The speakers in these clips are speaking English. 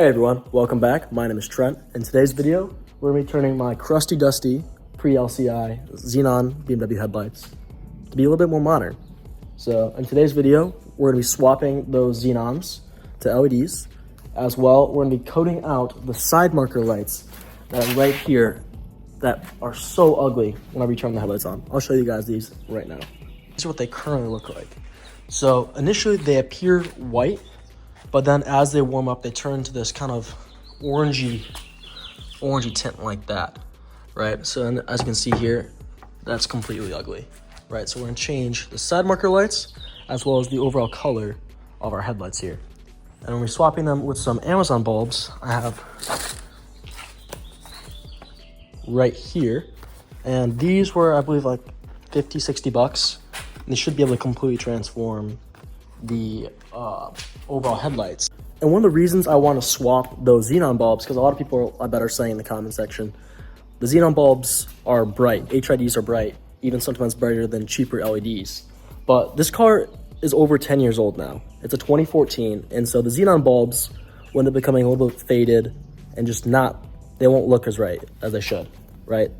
Hey everyone, welcome back. My name is Trent. In today's video, we're going to be turning my crusty dusty pre-LCI xenon BMW headlights to be a little bit more modern. So in today's video, we're going to be swapping those xenons to LEDs. As well, we're going to be coating out the side marker lights that are right here that are so ugly whenever you turn the headlights on. I'll show you guys these right now. These are what they currently look like. So initially they appear white, but then as they warm up, they turn to this kind of orangey tint like that, right? So as you can see here, that's completely ugly, right? So we're gonna change the side marker lights as well as the overall color of our headlights here. And we're swapping them with some Amazon bulbs I have right here. And these were, I believe, like 50, 60 bucks. And they should be able to completely transform the overall headlights. And one of the reasons I want to swap those xenon bulbs, because a lot of people I bet are saying in the comment section, the xenon bulbs are bright, HIDs are bright, even sometimes brighter than cheaper LEDs. But this car is over 10 years old now. It's a 2014, and so the xenon bulbs will end up becoming a little bit faded and just not, they won't look as right as they should, right?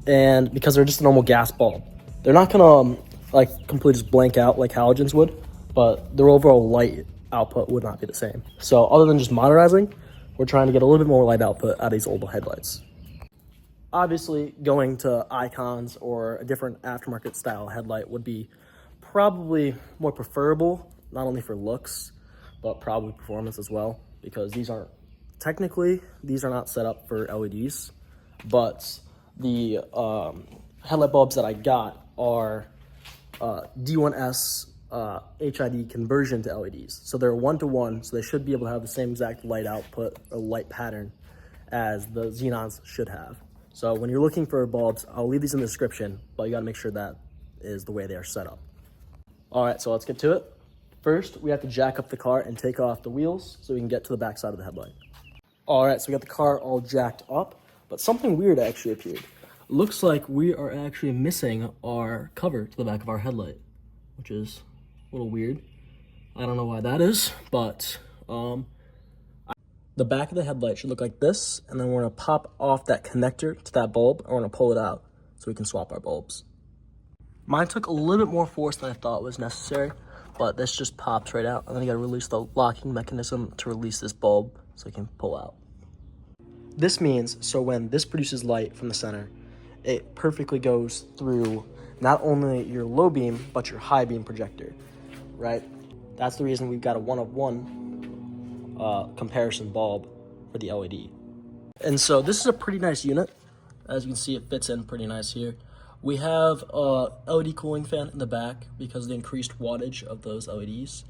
And because they're just a normal gas bulb, they're not gonna like completely just blank out like halogens would, but their overall light output would not be the same. So other than just modernizing, we're trying to get a little bit more light output out of these old headlights. Obviously, going to icons or a different aftermarket style headlight would be probably more preferable, not only for looks, but probably performance as well, because these are not set up for LEDs, but the headlight bulbs that I got are D1S HID conversion to LEDs. So they're 1-to-1, so they should be able to have the same exact light output or light pattern as the xenons should have. So when you're looking for bulbs, I'll leave these in the description, but you gotta make sure that is the way they are set up. All right, so let's get to it. First, we have to jack up the car and take off the wheels so we can get to the back side of the headlight. All right, so we got the car all jacked up, but something weird actually appeared. Looks like we are actually missing our cover to the back of our headlight, which is a little weird. I don't know why that is, but the back of the headlight should look like this, and then we're gonna pop off that connector to that bulb, and we're gonna pull it out so we can swap our bulbs. Mine took a little bit more force than I thought was necessary, but this just pops right out, and then you gotta release the locking mechanism to release this bulb so it can pull out. This means, so when this produces light from the center, it perfectly goes through not only your low beam, but your high beam projector, right? That's the reason we've got a 1-of-1 comparison bulb for the LED. And so this is a pretty nice unit. As you can see, it fits in pretty nice here. We have a LED cooling fan in the back because of the increased wattage of those LEDs.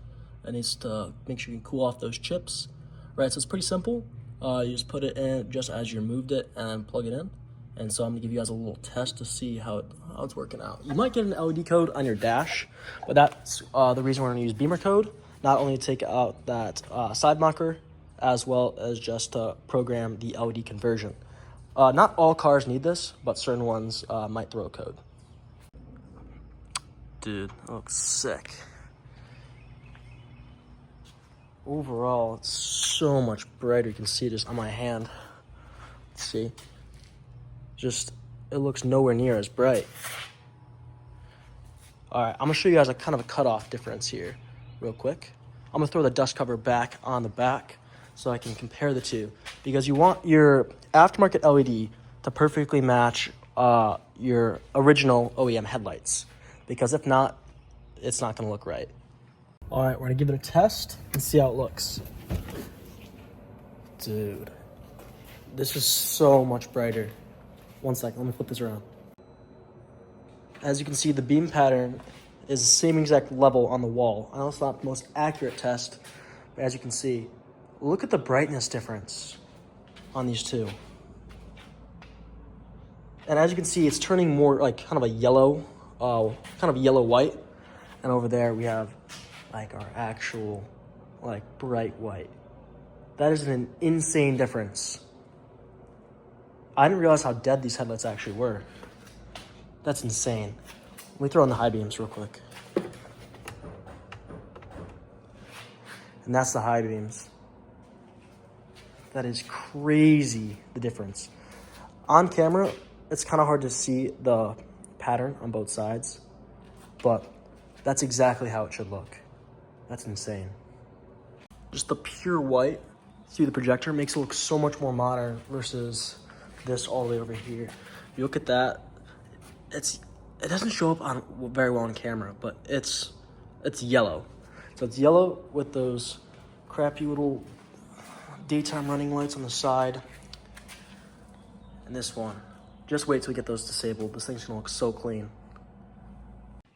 It needs to make sure you can cool off those chips, right? So it's pretty simple. You just put it in just as you removed it and plug it in. And so I'm gonna give you guys a little test to see how it's working out. You might get an LED code on your dash, but that's the reason we're gonna use beamer code, not only to take out that side marker, as well as just to program the LED conversion. Not all cars need this, but certain ones might throw a code. Dude, that looks sick. Overall, it's so much brighter. You can see it just on my hand. Let's see. Just, it looks nowhere near as bright. All right, I'm gonna show you guys a kind of a cutoff difference here real quick. I'm gonna throw the dust cover back on the back so I can compare the two, because you want your aftermarket LED to perfectly match your original OEM headlights, because if not, it's not gonna look right. All right, we're gonna give it a test and see how it looks. Dude, this is so much brighter. One second, let me flip this around. As you can see, the beam pattern is the same exact level on the wall. I know it's not the most accurate test, but as you can see, look at the brightness difference on these two. And as you can see, it's turning more like kind of a yellow, yellow-white. And over there we have like our actual like bright white. That is an insane difference. I didn't realize how dead these headlights actually were. That's insane. Let me throw in the high beams real quick. And that's the high beams. That is crazy, the difference. On camera, it's kind of hard to see the pattern on both sides, but that's exactly how it should look. That's insane. Just the pure white through the projector makes it look so much more modern versus this all the way over here. If you look at that, it doesn't show up on very well on camera, but it's yellow. So it's yellow with those crappy little daytime running lights on the side. And this one, just wait till we get those disabled. This thing's gonna look so clean.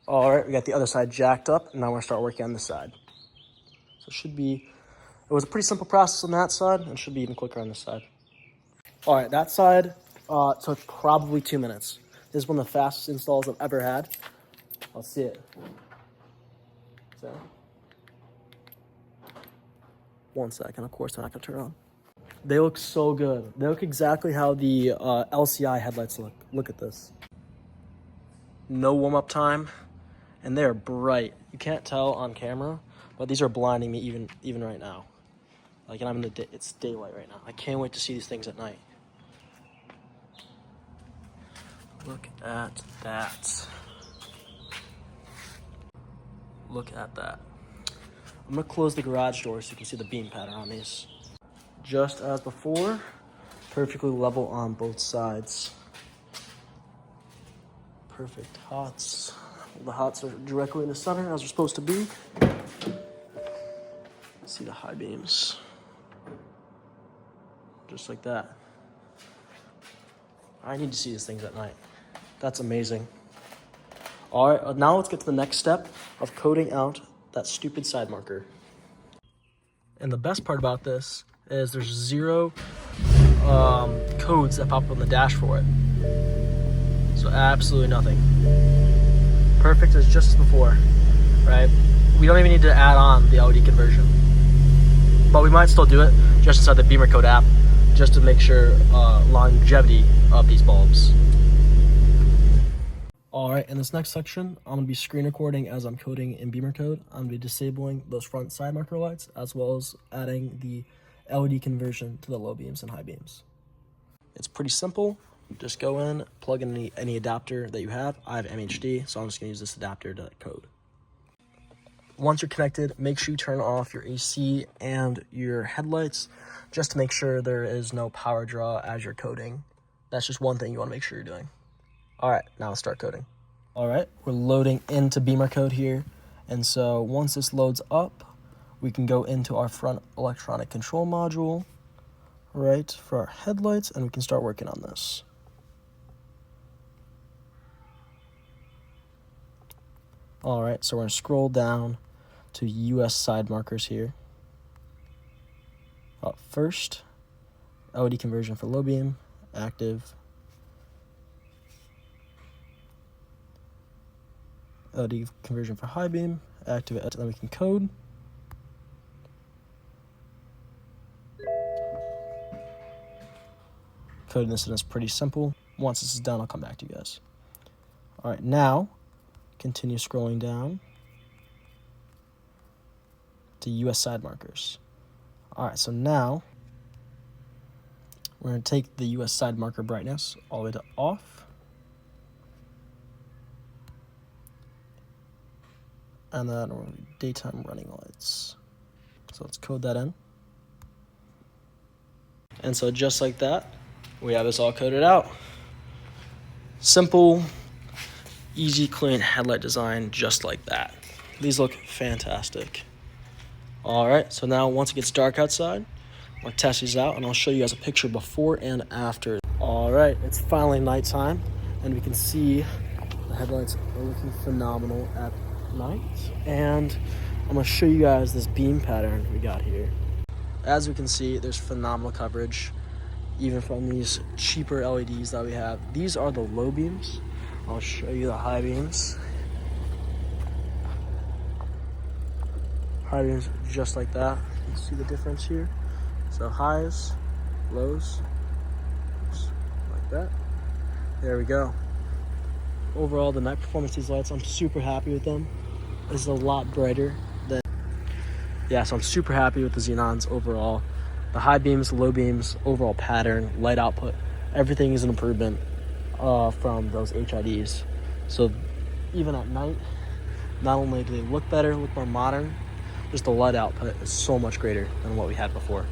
All right, we got the other side jacked up, and now we're gonna start working on this side. So it was a pretty simple process on that side, and it should be even quicker on this side. All right, that side took probably 2 minutes. This is one of the fastest installs I've ever had. Let's see it. So, 1 second, of course they're not gonna turn on. They look so good. They look exactly how the LCI headlights look. Look at this. No warm-up time, and they're bright. You can't tell on camera, but these are blinding me even right now. Like, and I'm in the day, it's daylight right now. I can't wait to see these things at night. Look at that. Look at that. I'm gonna close the garage door so you can see the beam pattern on these. Just as before, perfectly level on both sides. Perfect hots. The hots are directly in the center as they're supposed to be. See the high beams. Just like that. I need to see these things at night. That's amazing. All right, now let's get to the next step of coding out that stupid side marker. And the best part about this is there's 0 codes that pop up on the dash for it. So absolutely nothing. Perfect as just as before, right? We don't even need to add on the LED conversion. But we might still do it just inside the Beamer Code app, just to make sure longevity of these bulbs. All right, in this next section, I'm gonna be screen recording as I'm coding in Beamer Code. I'm gonna be disabling those front side marker lights, as well as adding the LED conversion to the low beams and high beams. It's pretty simple. Just go in, plug in any adapter that you have. I have MHD, so I'm just gonna use this adapter to code. Once you're connected, make sure you turn off your AC and your headlights, just to make sure there is no power draw as you're coding. That's just one thing you wanna make sure you're doing. All right, now let's start coding. All right, we're loading into Beamer Code here. And so once this loads up, we can go into our front electronic control module, right, for our headlights, and we can start working on this. All right, so we're gonna scroll down to US side markers here. First, LED conversion for low beam, active. LED conversion for high beam, activate, then we can code. Coding this in is pretty simple. Once this is done, I'll come back to you guys. All right, now, continue scrolling down to US side markers. All right, so now, we're gonna take the US side marker brightness all the way to off. And then daytime running lights. So let's code that in. And so just like that, we have this all coded out. Simple, easy, clean headlight design, just like that. These look fantastic. All right, so now once it gets dark outside, I'm gonna test these out and I'll show you guys a picture before and after. All right, it's finally nighttime and we can see the headlights are looking phenomenal at night. And I'm gonna show you guys this beam pattern we got here. As we can see, there's phenomenal coverage, even from these cheaper LEDs that we have. These are the low beams. I'll show you the high beams. High beams just like that. You can see the difference here. So highs, lows, just like that. There we go. Overall, the night performance of these lights, I'm super happy with them. This is a lot brighter than, yeah, so I'm super happy with the Xenons overall. The high beams, low beams, overall pattern, light output, everything is an improvement from those HIDs. So even at night, not only do they look better, look more modern, just the light output is so much greater than what we had before.